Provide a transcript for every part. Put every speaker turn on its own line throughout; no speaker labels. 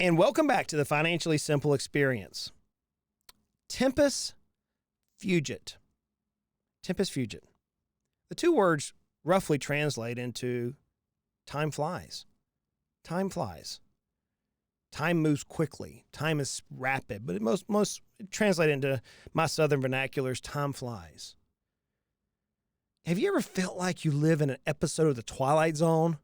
And welcome back to the Financially Simple Experience. Tempus fugit. Tempus fugit. The two words roughly translate into time flies. Time flies. Time moves quickly. Time is rapid, but most translate into my southern vernacular as time flies. Have you ever felt like you live in an episode of The Twilight Zone?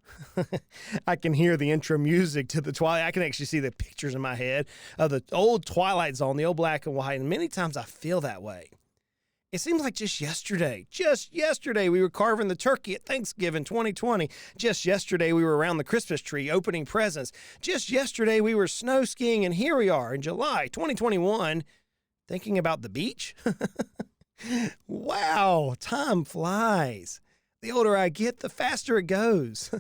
I can hear the intro music to The Twilight. I can actually see the pictures in my head of the old Twilight Zone, the old black and white, and many times I feel that way. It seems like just yesterday we were carving the turkey at Thanksgiving 2020. Just yesterday we were around the Christmas tree opening presents. Just yesterday we were snow skiing, and here we are in July 2021 thinking about the beach. Wow, time flies. The older I get, the faster it goes.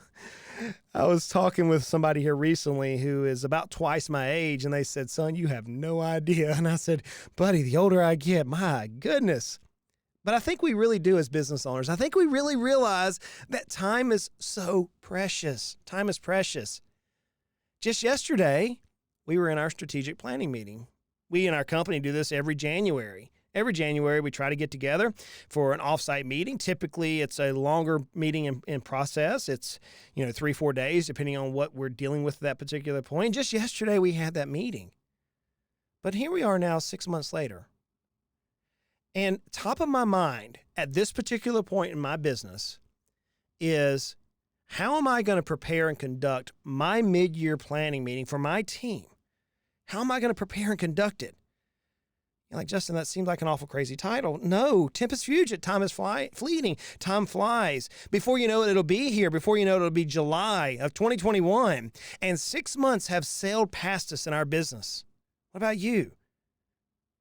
I was talking with somebody here recently who is about twice my age, and they said, "Son, you have no idea." And I said, "Buddy, the older I get, my goodness." But I think we really do as business owners. I think we really realize that time is so precious. Time is precious. Just yesterday, we were in our strategic planning meeting. We in our company do this every January. Every January, we try to get together for an off-site meeting. Typically, it's a longer meeting in process. It's, 3-4 days, depending on what we're dealing with at that particular point. Just yesterday, we had that meeting. But here we are now 6 months later. And top of my mind at this particular point in my business is, how am I going to prepare and conduct my mid-year planning meeting for my team? How am I going to prepare and conduct it? You're like, "Justin, that seems like an awful crazy title." No, tempus fugit, time is fleeting, time flies. Before you know it, it'll be here. Before you know it, it'll be July of 2021. And 6 months have sailed past us in our business. What about you?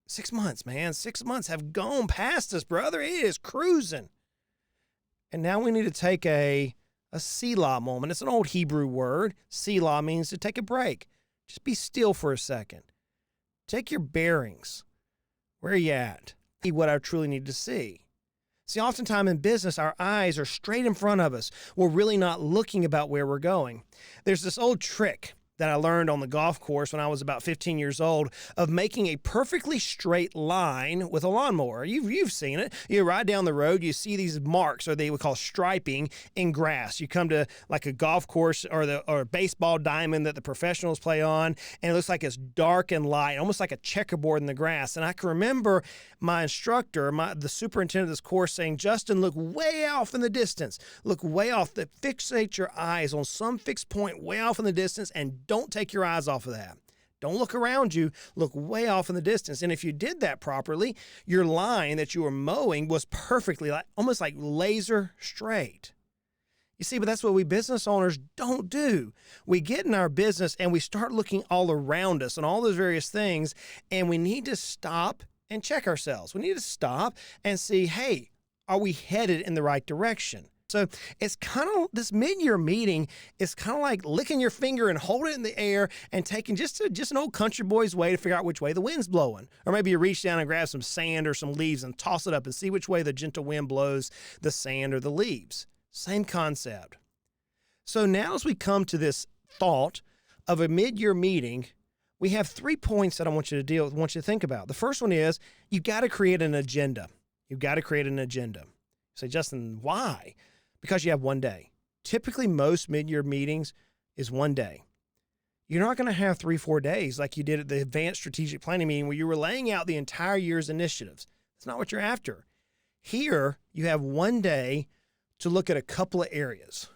6 months, man. 6 months have gone past us, brother. It is cruising. And now we need to take a Selah moment. It's an old Hebrew word. Selah means to take a break. Just be still for a second. Take your bearings. Where are you at? See what I truly need to see. See, oftentimes in business, our eyes are straight in front of us. We're really not looking about where we're going. There's this old trick that I learned on the golf course when I was about 15 years old of making a perfectly straight line with a lawnmower. You've seen it. You ride down the road, you see these marks, or they would call striping, in grass. You come to like a golf course or a baseball diamond that the professionals play on, and it looks like it's dark and light, almost like a checkerboard in the grass. And I can remember my instructor, the superintendent of this course, saying, "Justin, look way off in the distance. Look way off. Fixate your eyes on some fixed point way off in the distance, and don't take your eyes off of that. Don't look around you. Look way off in the distance." And if you did that properly, your line that you were mowing was perfectly, almost like laser straight. You see, but that's what we business owners don't do. We get in our business and we start looking all around us and all those various things, and we need to stop and check ourselves. We need to stop and see, hey, are we headed in the right direction? So it's kind of, this mid-year meeting is kind of like licking your finger and holding it in the air and taking just an old country boy's way to figure out which way the wind's blowing. Or maybe you reach down and grab some sand or some leaves and toss it up and see which way the gentle wind blows the sand or the leaves. Same concept. So now as we come to this thought of a mid-year meeting, we have 3 points that I want you to think about. The first one is, you got to create an agenda. You've got to create an agenda. You say, "Justin, why?" Because you have one day. Typically, most mid-year meetings is one day. You're not going to have 3-4 days like you did at the advanced strategic planning meeting where you were laying out the entire year's initiatives. That's not what you're after. Here, you have one day to look at a couple of areas.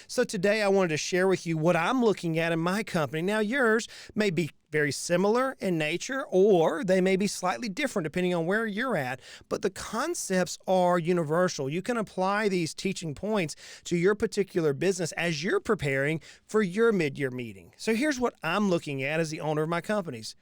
So today I wanted to share with you what I'm looking at in my company. Now, yours may be very similar in nature, or they may be slightly different depending on where you're at, but the concepts are universal. You can apply these teaching points to your particular business as you're preparing for your mid-year meeting. So here's what I'm looking at as the owner of my companies.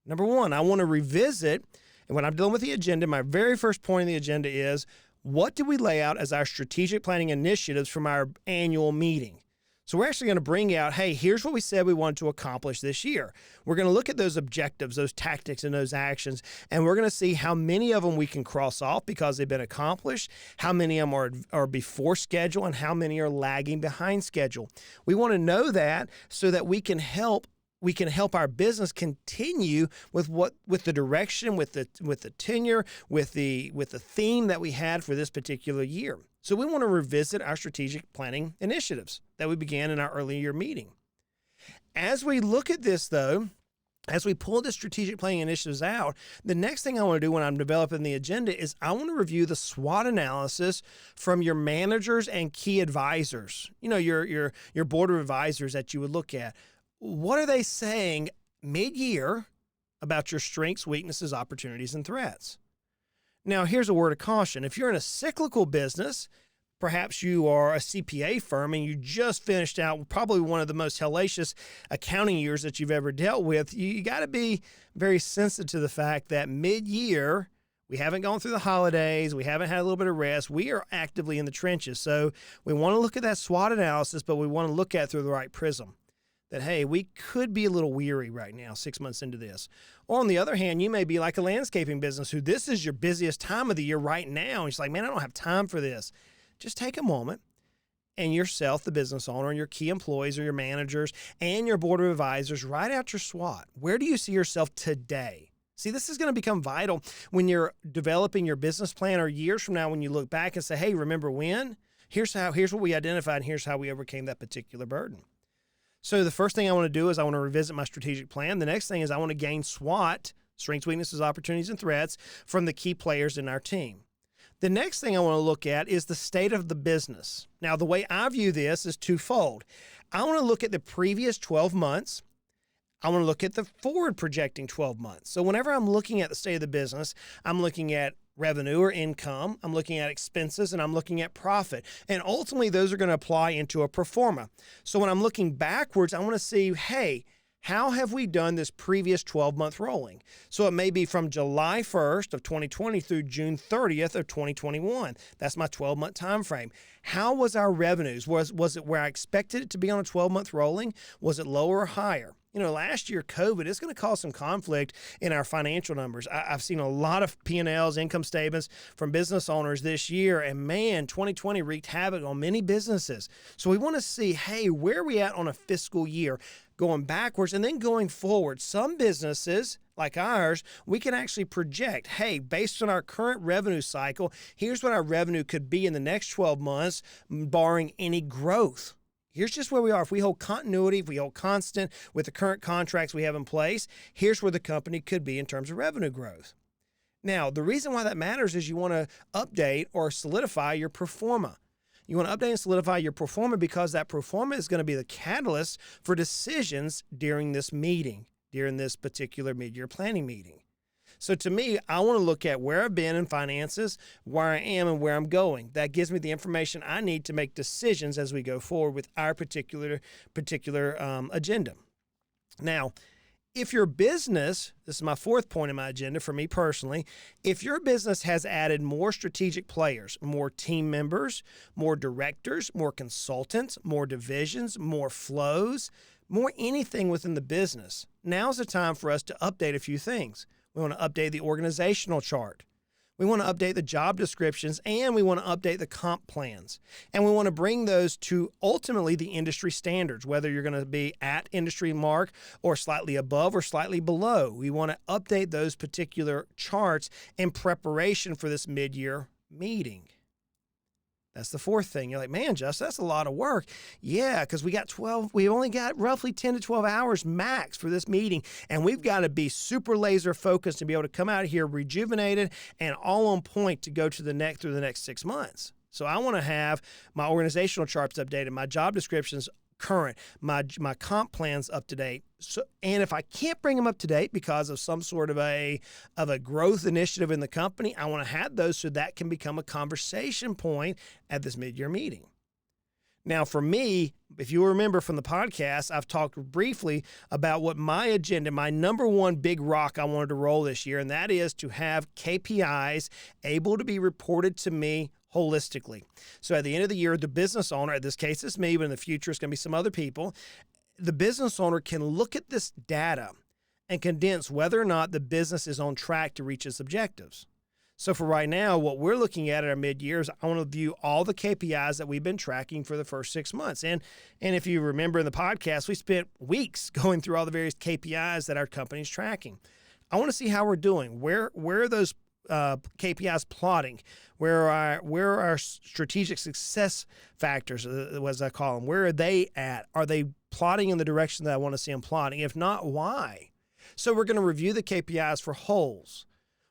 Number one, I want to revisit, and when I'm dealing with the agenda, my very first point in the agenda is, what did we lay out as our strategic planning initiatives from our annual meeting? So we're actually going to bring out, hey, here's what we said we wanted to accomplish this year. We're going to look at those objectives, those tactics, and those actions, and we're going to see how many of them we can cross off because they've been accomplished, how many of them are before schedule, and how many are lagging behind schedule. We want to know that so that we can help we can help our business continue with the direction, with the tenure, with the theme that we had for this particular year. So we want to revisit our strategic planning initiatives that we began in our early year meeting. As we look at this, though, as we pull the strategic planning initiatives out, the next thing I want to do when I'm developing the agenda is I want to review the SWOT analysis from your managers and key advisors. You know, your board of advisors that you would look at. What are they saying mid-year about your strengths, weaknesses, opportunities, and threats? Now, here's a word of caution. If you're in a cyclical business, perhaps you are a CPA firm and you just finished out probably one of the most hellacious accounting years that you've ever dealt with, you got to be very sensitive to the fact that mid-year, we haven't gone through the holidays, we haven't had a little bit of rest, we are actively in the trenches. So we want to look at that SWOT analysis, but we want to look at it through the right prism. That, hey, we could be a little weary right now, 6 months into this. Or on the other hand, you may be like a landscaping business who this is your busiest time of the year right now. And it's like, man, I don't have time for this. Just take a moment and yourself, the business owner, and your key employees or your managers and your board of advisors, write out your SWOT. Where do you see yourself today? See, this is going to become vital when you're developing your business plan or years from now when you look back and say, hey, remember when? Here's what we identified and here's how we overcame that particular burden. So the first thing I want to do is I want to revisit my strategic plan. The next thing is I want to gain SWOT, strengths, weaknesses, opportunities, and threats, from the key players in our team. The next thing I want to look at is the state of the business. Now, the way I view this is twofold. I want to look at the previous 12 months. I want to look at the forward projecting 12 months. So whenever I'm looking at the state of the business, I'm looking at revenue or income, I'm looking at expenses, and I'm looking at profit. And ultimately, those are going to apply into a pro forma. So when I'm looking backwards, I want to see, hey, how have we done this previous 12-month rolling? So it may be from July 1st of 2020 through June 30th of 2021. That's my 12-month time frame. How was our revenues? Was it where I expected it to be on a 12-month rolling? Was it lower or higher? You know, last year, COVID is going to cause some conflict in our financial numbers. I've seen a lot of P&Ls, income statements from business owners this year, and man, 2020 wreaked havoc on many businesses. So we want to see, hey, where are we at on a fiscal year? Going backwards and then going forward. Some businesses, like ours, we can actually project, hey, based on our current revenue cycle, here's what our revenue could be in the next 12 months, barring any growth. Here's just where we are. If we hold continuity, if we hold constant with the current contracts we have in place, here's where the company could be in terms of revenue growth. Now, the reason why that matters is you want to update or solidify your pro forma. You want to update and solidify your pro forma because that pro forma is going to be the catalyst for decisions during this meeting, during this particular mid-year planning meeting. So to me, I want to look at where I've been in finances, where I am, and where I'm going. That gives me the information I need to make decisions as we go forward with our particular agenda. Now, if your business, this is my fourth point in my agenda for me personally, if your business has added more strategic players, more team members, more directors, more consultants, more divisions, more flows, more anything within the business, now's the time for us to update a few things. We want to update the organizational chart. We want to update the job descriptions, and we want to update the comp plans. And we want to bring those to ultimately the industry standards, whether you're going to be at industry mark or slightly above or slightly below. We want to update those particular charts in preparation for this mid-year meeting. That's the fourth thing. You're like, man, Justin, that's a lot of work. Yeah, because we only got roughly 10 to 12 hours max for this meeting. And we've got to be super laser focused to be able to come out of here rejuvenated and all on point to go to the next through the next 6 months. So I want to have my organizational charts updated, my job descriptions current, my comp plans up to date. So, and if I can't bring them up to date because of some sort of a growth initiative in the company, I want to have those so that can become a conversation point at this mid-year meeting. Now, for me, if you remember from the podcast, I've talked briefly about what my agenda, my number one big rock I wanted to roll this year, and that is to have KPIs able to be reported to me holistically. So at the end of the year, the business owner, in this case it's me, but in the future it's going to be some other people, the business owner can look at this data and condense whether or not the business is on track to reach its objectives. So for right now, what we're looking at our mid-year is I want to view all the KPIs that we've been tracking for the first 6 months. And if you remember in the podcast, we spent weeks going through all the various KPIs that our company's tracking. I want to see how we're doing. Where are those KPIs plotting? Where are our strategic success factors, as I call them? Where are they at? Are they plotting in the direction that I want to see them plotting? If not, why? So we're going to review the KPIs for holes.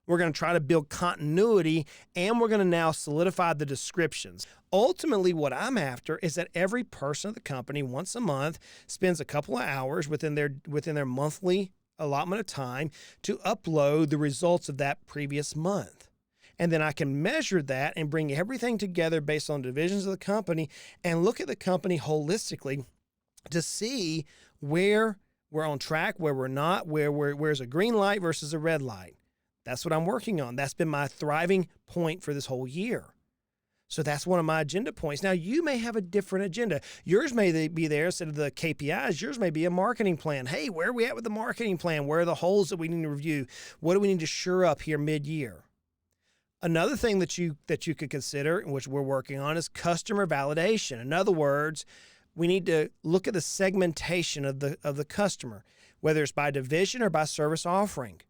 We're going to try to build continuity, and we're going to now solidify the descriptions. Ultimately, what I'm after is that every person of the company once a month spends a couple of hours within their monthly allotment of time to upload the results of that previous month. And then I can measure that and bring everything together based on divisions of the company and look at the company holistically to see where we're on track, where we're not, where's a green light versus a red light. That's what I'm working on. That's been my thriving point for this whole year. So that's one of my agenda points. Now, you may have a different agenda. Yours may be there instead of the KPIs. Yours may be a marketing plan. Hey, where are we at with the marketing plan? Where are the holes that we need to review? What do we need to shore up here mid-year? Another thing that you could consider, which we're working on, is customer validation. In other words, we need to look at the segmentation of the customer, whether it's by division or by service offering.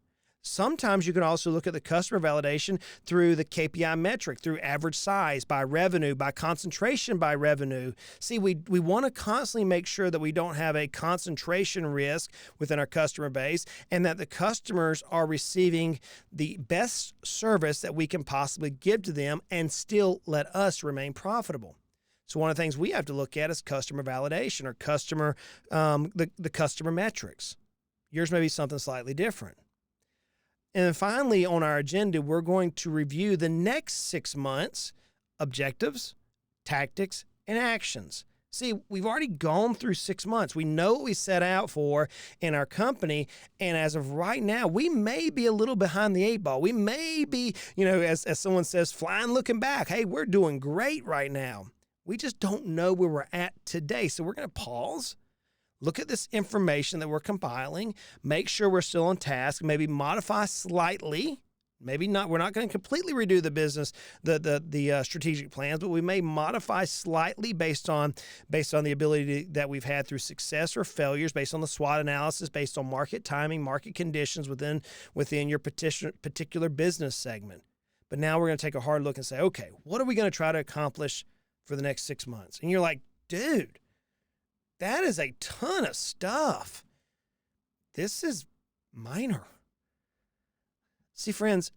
Sometimes you can also look at the customer validation through the KPI metric, through average size, by revenue, by concentration by revenue. See, we want to constantly make sure that we don't have a concentration risk within our customer base and that the customers are receiving the best service that we can possibly give to them and still let us remain profitable. So one of the things we have to look at is customer validation or the customer metrics. Yours may be something slightly different. And then finally, on our agenda, we're going to review the next 6 months' objectives, tactics, and actions. See, we've already gone through 6 months. We know what we set out for in our company. And as of right now, we may be a little behind the 8 ball. We may be, as someone says, flying looking back. Hey, we're doing great right now. We just don't know where we're at today. So we're going to pause. Look at this information that we're compiling, make sure we're still on task, maybe modify slightly, maybe not. We're not going to completely redo the business, the strategic plans, but we may modify slightly based on the ability that we've had through success or failures, based on the SWOT analysis, based on market timing, market conditions within your particular business segment. But now we're going to take a hard look and say, okay, what are we going to try to accomplish for the next 6 months? And you're like, dude, that is a ton of stuff. This is minor. See, friends,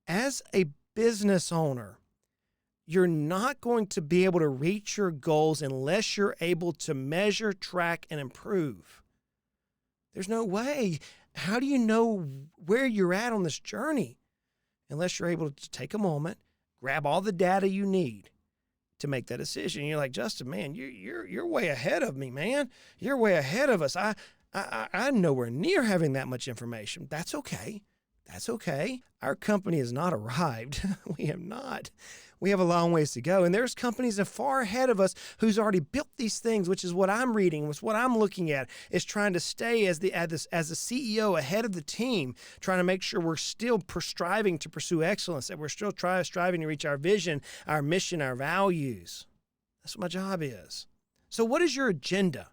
as a business owner, you're not going to be able to reach your goals unless you're able to measure, track, and improve. There's no way. How do you know where you're at on this journey? Unless you're able to take a moment, grab all the data you need to make that decision. You're like, Justin, man, you're way ahead of me, man. You're way ahead of us. I'm nowhere near having that much information. That's okay. That's okay. Our company has not arrived. We have not. We have a long ways to go. And there's companies that are far ahead of us who's already built these things, which is what I'm reading, which is what I'm looking at, is trying to stay as the CEO ahead of the team, trying to make sure we're still striving to pursue excellence, that we're still striving to reach our vision, our mission, our values. That's what my job is. So what is your agenda?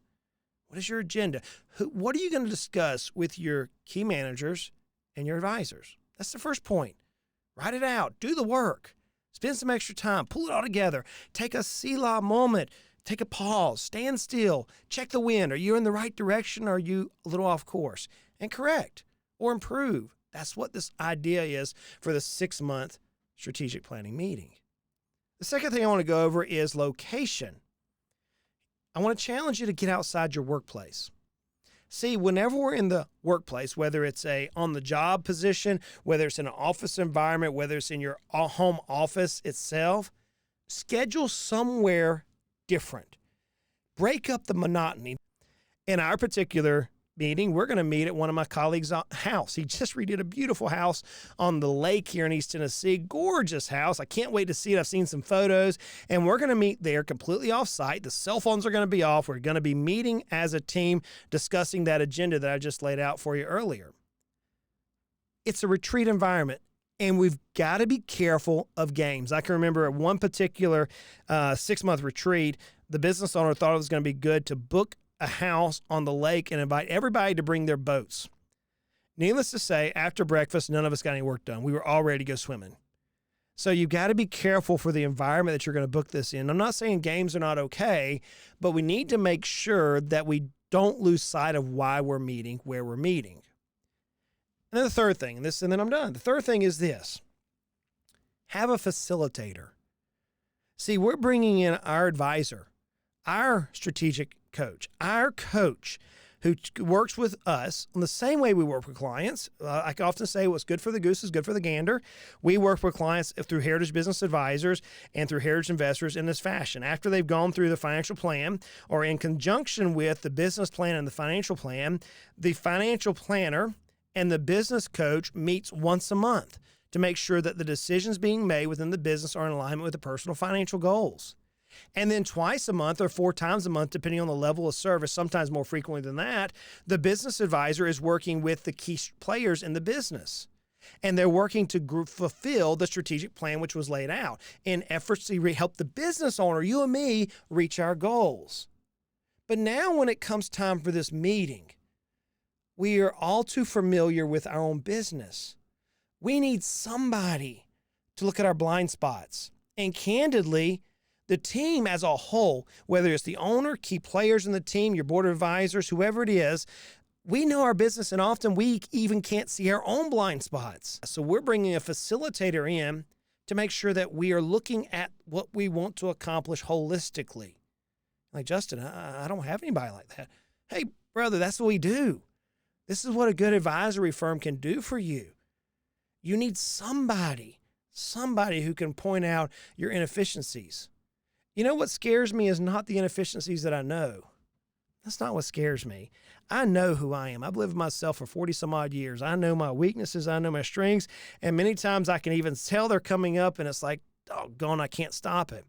What is your agenda? What are you going to discuss with your key managers and your advisors? That's the first point. Write it out. Do the work. Spend some extra time. Pull it all together. Take a Selah moment. Take a pause. Stand still. Check the wind. Are you in the right direction or are you a little off course? And correct or improve. That's what this idea is for the 6-month strategic planning meeting. The second thing I want to go over is location. I want to challenge you to get outside your workplace. See, whenever we're in the workplace, whether it's a on-the-job position, whether it's in an office environment, whether it's in your home office itself, schedule somewhere different. Break up the monotony. In our particular meeting, we're going to meet at one of my colleagues' house. He just redid a beautiful house on the lake here in East Tennessee. Gorgeous house. I can't wait to see it. I've seen some photos, and we're going to meet there completely off-site. The cell phones are going to be off. We're going to be meeting as a team, discussing that agenda that I just laid out for you earlier. It's a retreat environment. And we've got to be careful of games. I can remember at one particular 6-month retreat, the business owner thought it was going to be good to book a house on the lake and invite everybody to bring their boats. Needless to say, after breakfast, none of us got any work done. We were all ready to go swimming. So you've got to be careful for the environment that you're going to book this in. I'm not saying games are not okay, but we need to make sure that we don't lose sight of why we're meeting, where we're meeting. And then the third thing, and then I'm done. The third thing is this. Have a facilitator. See, we're bringing in our advisor, our strategic coach, our coach who works with us in the same way we work with clients. I can often say what's good for the goose is good for the gander. We work with clients through Heritage Business Advisors and through Heritage Investors in this fashion. After they've gone through the financial plan or in conjunction with the business plan and the financial planner and the business coach meets once a month to make sure that the decisions being made within the business are in alignment with the personal financial goals. And then twice a month or 4 times a month, depending on the level of service, sometimes more frequently than that, the business advisor is working with the key players in the business. And they're working to fulfill the strategic plan which was laid out in efforts to help the business owner, you and me, reach our goals. But now when it comes time for this meeting, we are all too familiar with our own business. We need somebody to look at our blind spots. And candidly, the team as a whole, whether it's the owner, key players in the team, your board of advisors, whoever it is, we know our business and often we even can't see our own blind spots. So we're bringing a facilitator in to make sure that we are looking at what we want to accomplish holistically. Like, Justin, I don't have anybody like that. Hey, brother, that's what we do. This is what a good advisory firm can do for you. You need somebody who can point out your inefficiencies. You know what scares me is not the inefficiencies that I know. That's not what scares me. I know who I am. I've lived with myself for 40 some odd years. I know my weaknesses. I know my strengths. And many times I can even tell they're coming up and it's like, doggone, I can't stop it.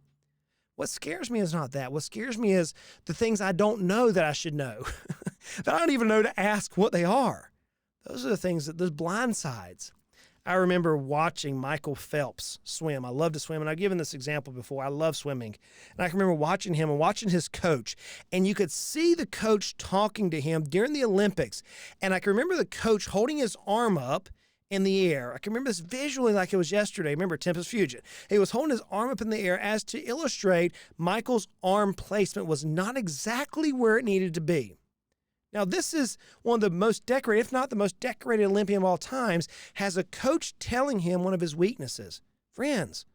What scares me is not that. What scares me is the things I don't know that I should know, that I don't even know to ask what they are. Those are the things, those blind sides. I remember watching Michael Phelps swim. I love to swim, and I've given this example before. I love swimming. And I can remember watching him and watching his coach, and you could see the coach talking to him during the Olympics. And I can remember the coach holding his arm up in the air. I can remember this visually like it was yesterday. Remember Tempest Fugit. He was holding his arm up in the air as to illustrate Michael's arm placement was not exactly where it needed to be. Now, this is one of the most decorated, if not the most decorated Olympian of all times, has a coach telling him one of his weaknesses. Friends,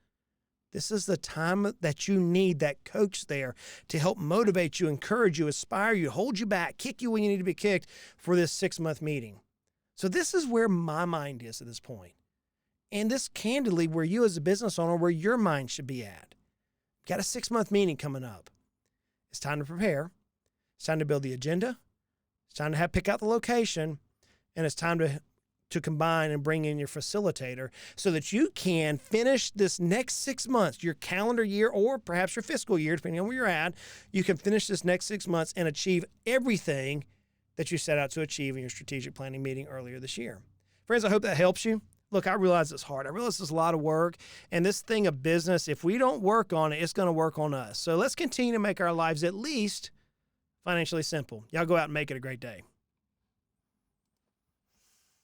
this is the time that you need that coach there to help motivate you, encourage you, inspire you, hold you back, kick you when you need to be kicked for this 6-month meeting. So this is where my mind is at this point. And this candidly where you as a business owner, where your mind should be at. Got a 6-month meeting coming up. It's time to prepare. It's time to build the agenda. It's time to pick out the location, and it's time to combine and bring in your facilitator so that you can finish this next 6 months, your calendar year or perhaps your fiscal year, depending on where you're at. You can finish this next 6 months and achieve everything that you set out to achieve in your strategic planning meeting earlier this year. Friends, I hope that helps you. Look, I realize it's hard. I realize it's a lot of work. And this thing of business, if we don't work on it, it's going to work on us. So let's continue to make our lives at least financially simple. Y'all go out and make it a great day.